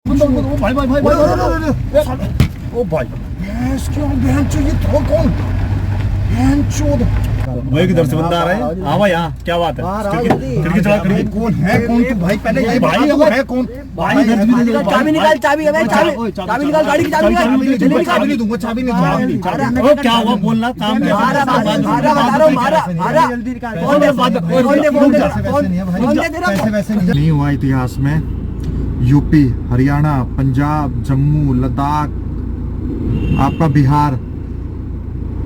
भाई भाई भाई ओ भाई क्यों बहन चो, ये तो कौन बहन चोद चाबी निकाल, चाबी निकाल, गाड़ी की चाबी निकाल। चाबी नहीं दूंगा, चाबी नहीं दूंगा। क्या हुआ बोलना, काम पैसे वैसे नहीं हुआ इतिहास में। यूपी, हरियाणा, पंजाब, जम्मू, लद्दाख, आपका बिहार,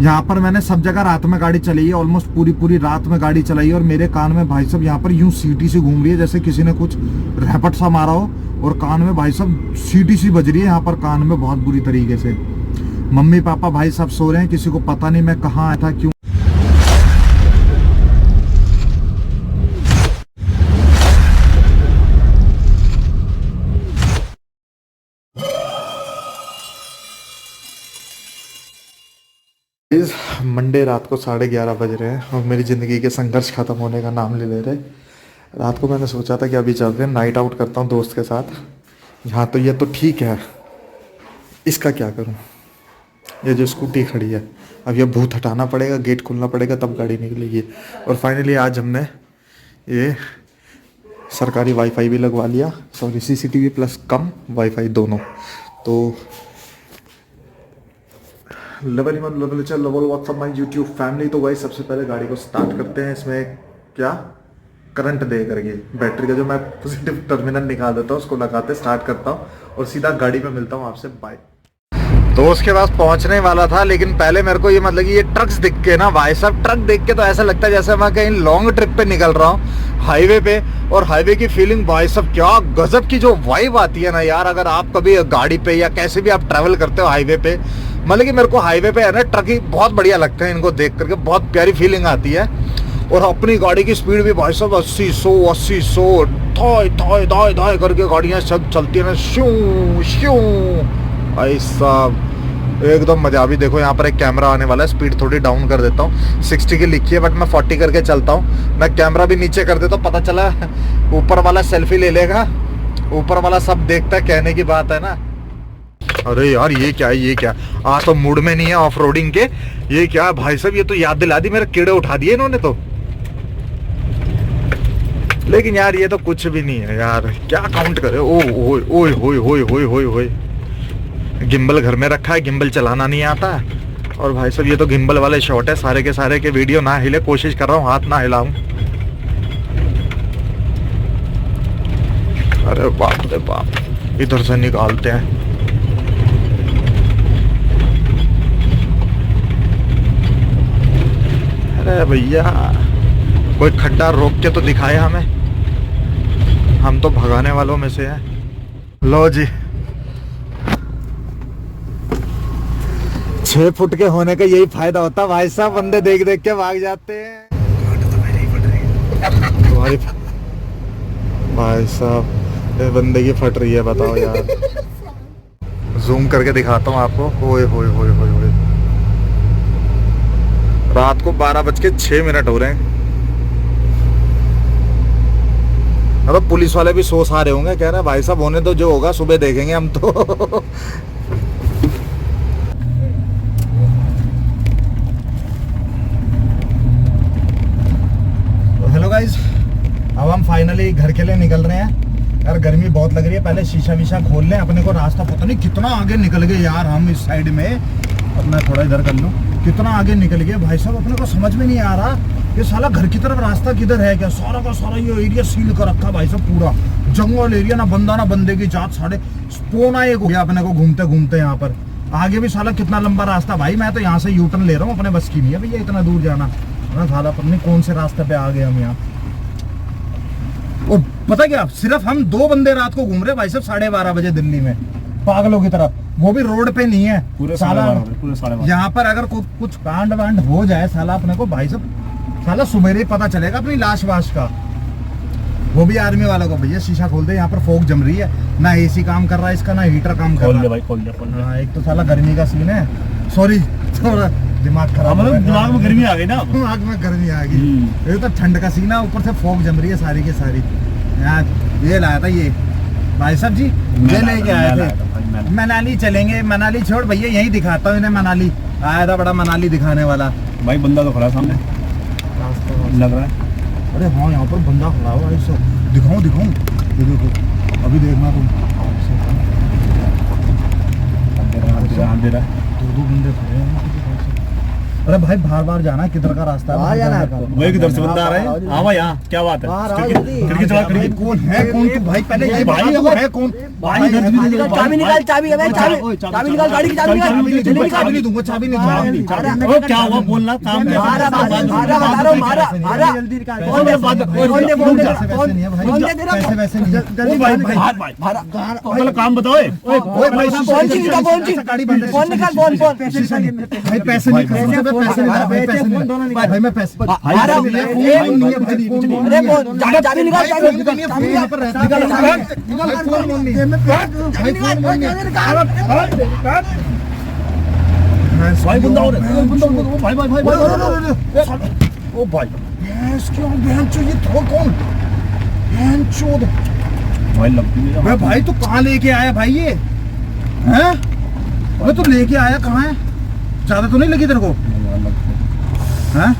यहाँ पर मैंने सब जगह रात में गाड़ी चलाई है। ऑलमोस्ट पूरी रात में गाड़ी चलाई है और मेरे कान में भाई साहब यहाँ पर यूं सीटी सी घूम रही है जैसे किसी ने कुछ रैपट सा मारा हो, और कान में भाई साहब सीटी सी बज रही है यहाँ पर कान में बहुत बुरी तरीके से। मम्मी पापा भाई साहब सो रहे हैं, किसी को पता नहीं मैं कहाँ आया था, क्यों। मंडे रात को 11:30 बज रहे हैं और मेरी ज़िंदगी के संघर्ष खत्म होने का नाम ले रहे। रात को मैंने सोचा था कि अभी चलते हैं, नाइट आउट करता हूँ दोस्त के साथ। यहाँ तो ये तो ठीक है, इसका क्या करूँ? ये जो स्कूटी खड़ी है, अब ये भूत हटाना पड़ेगा, गेट खोलना पड़ेगा, तब गाड़ी निकलेगी। और फाइनली आज हमने ये सरकारी वाईफाई भी लगवा लिया, sorry CCTV plus cum wifi दोनों। तो लेवल 1 लेवल चल level WhatsApp my YouTube family. तो भाई सबसे पहले गाड़ी को स्टार्ट करते हैं। इसमें क्या करंट दे करके बैटरी का जो मैं पॉजिटिव टर्मिनल निकाल देता हूँ, उसको लगाते स्टार्ट करता हूँ और सीधा गाड़ी में मिलता हूँ आपसे। बाय। तो उसके पास पहुंचने वाला था, लेकिन पहले मेरे को ये मतलब कि ये ट्रक्स दिख के ना भाई साहब, ट्रक देख के तो ऐसा लगता है जैसे मैं कहीं लॉन्ग ट्रिप पे निकल रहा हूँ हाईवे पे। और हाईवे की फीलिंग भाई साहब, क्या गजब की जो वाइब आती है ना यार। अगर आप कभी गाड़ी पे या कैसे भी आप ट्रैवल करते हो हाईवे पे, मतलब कि मेरे को हाईवे पे है ना ट्रक ही बहुत बढ़िया लगते हैं, इनको देख करके बहुत प्यारी फीलिंग आती है। और अपनी गाड़ी की स्पीड भी भाई साहब 80-100 थाय थाय थाय थाय करके गाड़ियाँ सब चलती है ना, श्यू श्यू भाई साहब एकदम मजा। भी देखो यहाँ पर एक कैमरा आने वाला है, स्पीड थोड़ी डाउन कर देता हूँ। 60 की लिखी है बट मैं 40 करके चलता हूँ। मैं कैमरा भी नीचे कर देता हूँ, पता चला ऊपर वाला सेल्फी ले लेगा, ऊपर वाला सब देखता है, कहने की बात है ना। अरे यार ये क्या है, ये क्या आज तो मूड में नहीं है ऑफ रोडिंग के। ये क्या भाई साहब, ये तो याद दिला दी, मेरे कीड़े उठा दिए इन्होंने तो। लेकिन यार ये तो कुछ भी नहीं है यार, क्या काउंट करे। ओए ओए ओए ओए ओए ओए ओए, गिम्बल घर में रखा है, गिम्बल चलाना नहीं आता। और भाई साहब ये तो गिम्बल वाले शॉट है, सारे के सारे के वीडियो ना हिले, कोशिश कर रहा हूँ हाथ ना हिलाऊं। अरे बाप रे बाप, इधर से निकालते हैं। अरे भैया कोई खड्डा रोक के तो दिखाए हमें, हम तो भगाने वालों में से हैं। लो जी, 6 फुट के होने का यही फायदा होता भाई साहब, बंदे देख देख के भाग जाते हैं। तुम्हारी भाई साहब ये बंदे की फट रही है, बताओ यार। जूम करके दिखाता हूँ आपको। ओए होए होए होए होए, रात को 12:06 हो रहे हैं। अब पुलिस वाले भी सो सा रहे होंगे, कह रहे हैं भाई साहब होने तो जो होगा सुबह देखेंगे हम तो। हेलो गाइस, अब हम फाइनली घर के लिए निकल रहे हैं। यार गर्मी बहुत लग रही है, पहले शीशा वीशा खोल लें। अपने को रास्ता पता नहीं कितना आगे निकल गए यार हम इस साइड में। अब मैं थोड़ा इधर कर लूँ, कितना आगे निकल गया भाई साहब, अपने को समझ में नहीं आ रहा ये साला घर की तरफ रास्ता किधर है क्या। सारा का सारा ये एरिया सील कर रखा भाई साहब, पूरा जंगल एरिया, ना बंदा ना बंदे की जात। 1:15 हो गया अपने को घूमते घूमते। यहाँ पर आगे भी साला कितना लंबा रास्ता भाई, मैं तो यहाँ से यूटर्न ले रहा हूँ, अपने बस की नहीं है भैया इतना दूर जाना ना। साला पता नहीं कौन से रास्ते पे आ गए हम यहाँ। और पता क्या, सिर्फ हम 2 बंदे रात को घूम रहे भाई साहब 12:30 बजे दिल्ली में, पागलों की तरह। वो भी रोड पे नहीं है पूरे साला। यहाँ पर अगर कुछ कांड वांड हो जाए साला, अपने को भाई साहब साला सुबह ही पता चलेगा अपनी लाश वाश का। वो भी आर्मी वालों को, भैया शीशा खोल दे, यहाँ पर फोग जम रही है, ना एसी काम कर रहा है इसका, ना हीटर काम कर रहा है। खोल दे। हाँ, एक तो साला गर्मी का सीन है। सॉरी थोड़ा दिमाग खराब, मतलब दिमाग में गर्मी आ गई ना, दिमाग में गर्मी आ गई। ये तो ठंड का सीन है, ऊपर से फोग जम रही है सारी की सारी। यार ये लाया था ये भाई साहब जी ये लेके आए थे मनाली चलेंगे। मनाली छोड़ भैया, यही दिखाता हूँ इन्हें। मनाली आया था, बड़ा मनाली दिखाने वाला। भाई बंदा तो खड़ा सामने लग रहा है। अरे हाँ, यहाँ पर बंदा खड़ा हुआ है। सब दिखाऊं दिखाऊं, ये देखो अभी देखना तुम। दे रहा है। दो बंदे खड़े हैं। अरे भाई बार बार जाना है, किधर का रास्ता है? जाना है। वही किधर से बंदा आ रहा है। हाँ भाई, यहाँ क्या बात है? खिड़की चला, खिड़की। कौन है? कौन तू भाई? पहले ये भाई वो है कौन? चाबी निकाल, चाबी है भाई, चाबी निकाल, गाड़ी की चाबी निकाल, चाबी नहीं दूंगा, चाबी नहीं दूंगा। ओ क्या हुआ? बोलना काम क्या? मारा जल्दी निकाल। कौन दे रहा? पैसे वैसे नहीं है। ओ भाई भाई भाई काम बताओ। ओए भाई कौन सी निकाल, कौन सी? गाड़ी बंद है। कौन निकाल, कौन कौन? भाई पैसे नहीं, भाई पैसे नहीं, भाई मैं पैसे अरे कौन? चाबी निकाल, चाबी यहाँ पर रहता भाई बंदा और भाई भाई भाई ओ भाई ये तो कौन? भाई लगती है भाई तू कहाँ लेके आया भाई? ये हैं? अबे तू लेके आया कहाँ है? ज्यादा तो नहीं लगी तेरे को? हैं?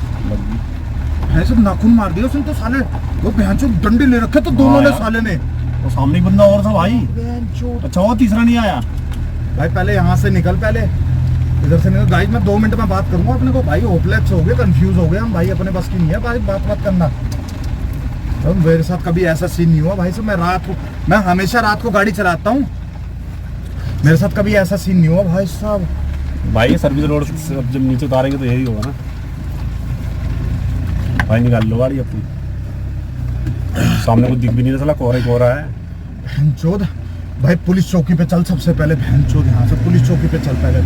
ऐसे नाखून मार दिया उसने तो साले। वो बहनचोद डंडे ले रखे तो दोनों ने साले ने। वो सामने ही बंदा और था भाई। अच्छा वो तीसरा नहीं आया भाई पहले यहाँ से निकल, पहले इधर से निकल। गाइस मैं 2 मिनट में बात करूंगा अपने को। भाई होपलेस हो गए, कंफ्यूज हो गए हम भाई। अपने बस की नहीं है भाई बात करना। तो मेरे साथ कभी ऐसा सीन नहीं हुआ भाई। सब मैं हमेशा रात को गाड़ी चलाता हूँ। मेरे साथ कभी ऐसा सीन नहीं हुआ भाई साहब। भाई। सर्विस रोड से अब जब नीचे उतारेंगे तो यही होगा ना भाई। निकाल लो गाड़ी अपनी। सामने कुछ दिख भी नहीं रहा, साला कोहरा है। बहनचोद भाई पुलिस चौकी पे चल सबसे पहले। बहनचोद यहाँ से पुलिस चौकी पे चल पहले।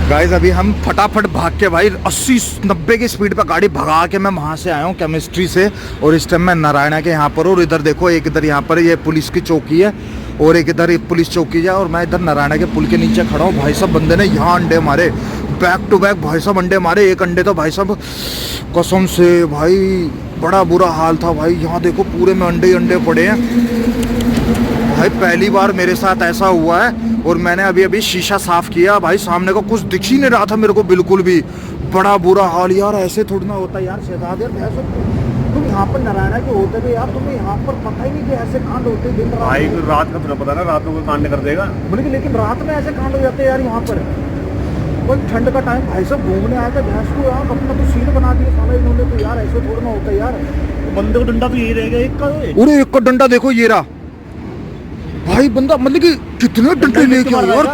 गाइस अभी हम फटाफट भाग के भाई 80-90 की स्पीड पे गाड़ी भगा के मैं वहाँ से आया हूँ केमिस्ट्री से। और इस टाइम मैं नारायणा के यहाँ पर। और इधर देखो, एक इधर यहाँ पर ये पुलिस की चौकी है और एक इधर पुलिस चौकी है। और मैं इधर नारायणा के पुल के नीचे खड़ा हूँ। भाई साहब बंदे ने यहाँ अंडे मारे, बैक टू बैक भाई साहब अंडे मारे। एक अंडे तो भाई साहब कसम से भाई बड़ा बुरा हाल था भाई। यहाँ देखो पूरे में अंडे ही अंडे पड़े हैं भाई। पहली बार मेरे साथ ऐसा हुआ है। और मैंने अभी शीशा साफ किया भाई, सामने को कुछ दिख ही नहीं रहा था मेरे को बिल्कुल भी। बड़ा बुरा हाल यार। ऐसे थोड़ी ना होता यार। शहजाद यार भैंसो, तुम यहाँ पर नारायणा के होते थे यार, तुम्हें यहाँ पर पता ही नहीं कि ऐसे कांड होते दिन भाई रात का तुझे पता ना, रात को कांड कर देगा। लेकिन रात में ऐसे कांड हो जाते हैं यार यहाँ पर। कोई ठंड का टाइम भाई सब घूमने आए थे भैंस को यार, अपना तो सीन बना दिया साला इन्होंने तो यार। ऐसे थोड़ा ना होता यार। बंदे को डंडा तो यही रहेगा एक का। अरे एक का डंडा देखो ये रहा भाई। बंदा मतलब कि कितने डंडे लेके आया यार,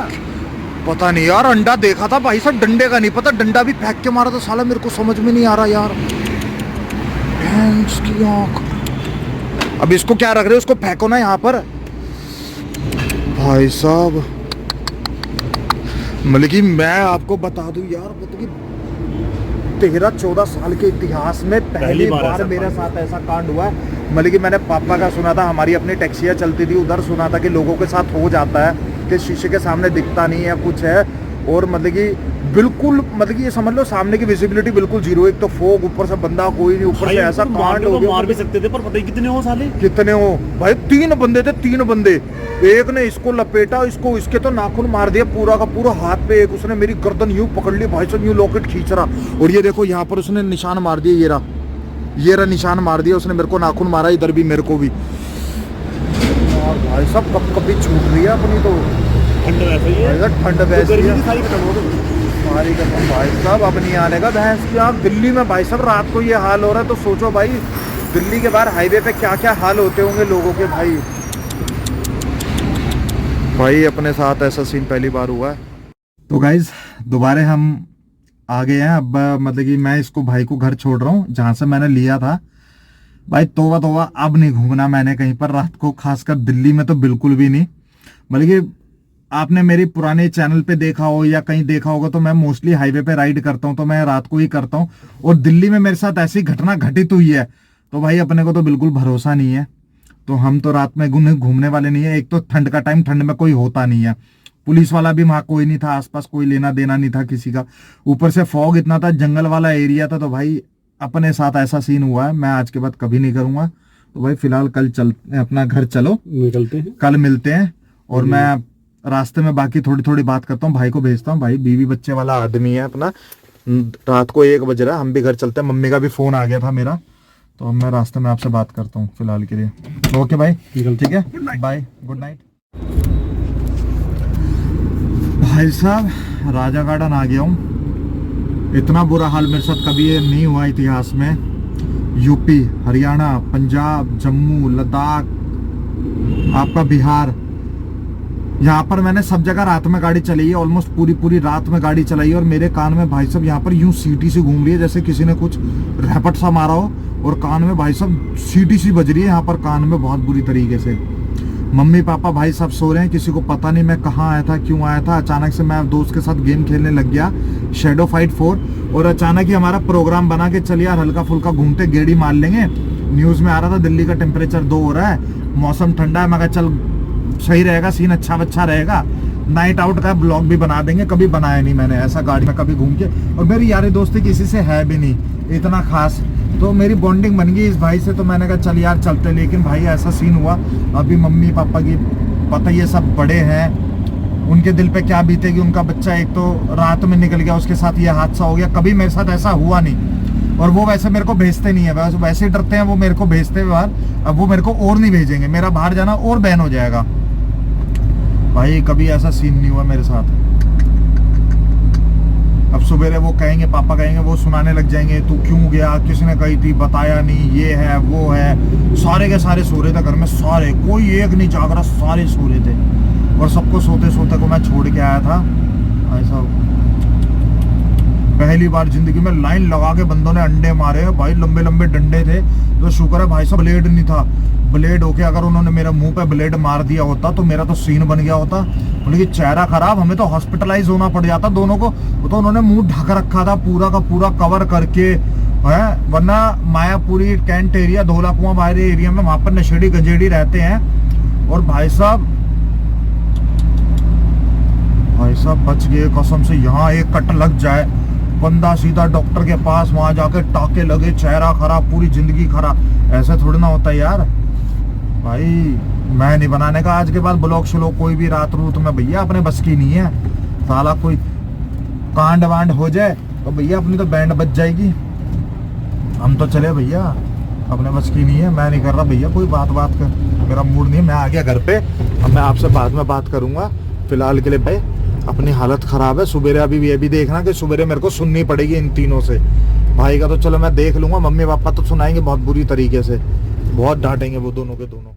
पता नहीं यार। अंडा देखा था भाई साहब, डंडे का नहीं पता। डंडा भी फेंक के मारा था साला, मेरे को समझ में नहीं आ रहा यार। भैंस की आंख। अब इसको क्या रख रहे हो? उसको फेंको ना यहाँ पर भाई साहब। मतलब कि मैं आपको बता दूं यार, मतलब कि 13-14 साल के इतिहास में पहली बार मेरे साथ ऐसा कांड हुआ है। मतलब कि मैंने पापा का सुना था, हमारी अपनी टैक्सियाँ चलती थी उधर, सुना था कि लोगों के साथ हो जाता है कि शीशे के सामने दिखता नहीं है कुछ है। और मतलब कि बिल्कुल मतलब कि ये समझ लो सामने की विजिबिलिटी बिल्कुल जीरो। एक तो फोग, ऊपर से बंदा कोई नहीं, ऊपर से ऐसा कांड हो गया। मार भी सकते थे पर पता ही कितने हो साले। कितने हो भाई? 3 बंदे थे, 3 बंदे। एक ने इसको लपेटा, इसके तो नाखून मार दिया पूरा का पूरा हाथ पे। एक उसने मेरी गर्दन यूं पकड़ ली भाई साहब, यूं लॉकेट खींच रहा। और ये देखो यहाँ पर उसने निशान मार दिया, ये रहा निशान मार दिया उसने। मेरे को नाखून मारा, इधर भी मेरे को भी। और भाई साहब कब कभी छूट रही है अपनी तो। ठंड वैसे ही है, ठंड वैसे ही है सारी खत्म हो गई। हमारी कसम भाई साहब अब नहीं आने का भैंस की आंख। दिल्ली में भाई साहब रात को ये हाल हो रहा है तो सोचो भाई दिल्ली के बाहर हाईवे पे क्या क्या हाल होते होंगे लोगों के। भाई अपने साथ ऐसा सीन पहली बार हुआ है। तो गाइज दोबारा हम आ गए हैं। अब मतलब कि मैं इसको भाई को घर छोड़ रहा हूँ जहाँ से मैंने लिया था। भाई तौबा तौबा, अब नहीं घूमना मैंने कहीं पर रात को, खासकर दिल्ली में तो बिल्कुल भी नहीं। मतलब कि आपने मेरी पुराने चैनल पे देखा हो या कहीं देखा होगा तो मैं मोस्टली हाईवे पे राइड करता हूँ, तो मैं रात को ही करता हूँ। और दिल्ली में मेरे साथ ऐसी घटना घटित हुई है तो भाई अपने को तो बिल्कुल भरोसा नहीं है। तो हम तो रात में घूमने वाले नहीं है। एक तो ठंड का टाइम, ठंड में कोई होता नहीं है, पुलिस वाला भी वहां कोई नहीं था, आसपास कोई लेना देना नहीं था किसी का। ऊपर से फॉग इतना था, जंगल वाला एरिया था। तो भाई अपने साथ ऐसा सीन हुआ है, मैं आज के बाद कभी नहीं करूंगा। तो भाई फिलहाल कल चल अपना घर चलो, निकलते हैं। कल मिलते हैं। और मैं रास्ते में बाकी थोड़ी थोड़ी बात करता हूँ, भाई को भेजता हूँ। भाई बीवी बच्चे वाला आदमी है अपना। रात को 1 बज रहा है, हम भी घर चलते हैं। मम्मी का भी फोन आ गया था मेरा, तो अब मैं रास्ते में आपसे बात करता हूँ फिलहाल के लिए। ओके भाई, ठीक है, बाय, गुड नाइट। भाई साहब राजा गार्डन आ गया हूँ। इतना बुरा हाल मेरे साथ कभी ये नहीं हुआ इतिहास में। यूपी, हरियाणा, पंजाब, जम्मू, लद्दाख, आपका बिहार, यहाँ पर मैंने सब जगह रात में गाड़ी चलाई है। ऑलमोस्ट पूरी रात में गाड़ी चलाई है। और मेरे कान में भाई साहब यहाँ पर यूं सीटी सी घूम रही है जैसे किसी ने कुछ रैपट सा मारा हो। और कान में भाई साहब सीटी सी बज रही है यहाँ पर कान में बहुत बुरी तरीके से। मम्मी पापा भाई साहब सो रहे हैं, किसी को पता नहीं मैं कहाँ आया था, क्यों आया था। अचानक से मैं दोस्त के साथ गेम खेलने लग गया, शैडो फाइट 4। और अचानक ही हमारा प्रोग्राम बना के चल यार हल्का फुल्का घूमते गेड़ी मार लेंगे। न्यूज़ में आ रहा था दिल्ली का टेम्परेचर 2 हो रहा है, मौसम ठंडा है। मैं कहा चल सही रहेगा, सीन अच्छा रहेगा। नाइट आउट का ब्लॉग भी बना देंगे। कभी बनाया नहीं मैंने ऐसा गाड़ी में कभी घूम के। और मेरी यारी दोस्ती किसी से है भी नहीं इतना खास, तो मेरी बॉन्डिंग बन गई इस भाई से। तो मैंने कहा चल यार चलते। लेकिन भाई ऐसा सीन हुआ, अभी मम्मी पापा की पता, ये सब बड़े हैं, उनके दिल पे क्या बीतेगी। उनका बच्चा एक तो रात में निकल गया, उसके साथ ये हादसा हो गया। कभी मेरे साथ ऐसा हुआ नहीं। और वो वैसे मेरे को भेजते नहीं है, वैसे ही डरते हैं वो मेरे को भेजते हुए बाहर। अब वो मेरे को और नहीं भेजेंगे, मेरा बाहर जाना और बैन हो जाएगा। भाई कभी ऐसा सीन नहीं हुआ मेरे साथ। अब सुबह वो कहेंगे, पापा कहेंगे, वो सुनाने लग जाएंगे तू क्यों गया, किसने कही थी, बताया नहीं, ये है वो है। सारे के सारे सो रहे थे घर में, सारे, कोई एक नहीं जाग रहा, सारे सो रहे थे। और सबको सोते सोते को मैं छोड़ के आया था। ऐसा पहली बार जिंदगी में लाइन लगा के बंदों ने अंडे मारे भाई, लंबे लंबे डंडे थे। तो शुक्र है भाई साहब ब्लेड नहीं था। ब्लेड होके अगर उन्होंने मेरे मुंह पे ब्लेड मार दिया होता तो मेरा तो सीन बन गया होता। लेकिन चेहरा खराब, हमें तो हॉस्पिटलाइज होना पड़ जाता दोनों को। तो उन्होंने मुंह ढक रखा था पूरा का पूरा कवर करके है। वरना मायापुरी कैंट एरिया, धोला कुआं बाहरी एरिया में, वहां पर नशेड़ी गंजेड़ी रहते हैं। और भाई साहब बच गए कसम से। यहाँ एक कट लग जाए, बंदा सीधा डॉक्टर के पास, वहां जाके टाके लगे, चेहरा खराब, पूरी जिंदगी खराब। ऐसा थोड़ी ना होता यार। भाई मैं नहीं बनाने का आज के बाद ब्लॉग श्लोक कोई भी रात रूत में, भैया अपने बस की नहीं है। साला कोई कांड वांड हो जाए तो भैया अपनी तो बैंड बच जाएगी। हम तो चले भैया, अपने बस की नहीं है। मैं नहीं कर रहा भैया कोई बात कर, मेरा मूड नहीं है। मैं आ गया घर पे, अब मैं आपसे बाद में बात करूंगा। फिलहाल के लिए भाई अपनी हालत खराब है। सुबेरे अभी ये भी देखना कि सुबेरे मेरे को सुननी पड़ेगी इन तीनों से। भाई का तो चलो मैं देख लूंगा, मम्मी पापा तो सुनाएंगे बहुत बुरी तरीके से, बहुत डांटेंगे वो दोनों के दोनों।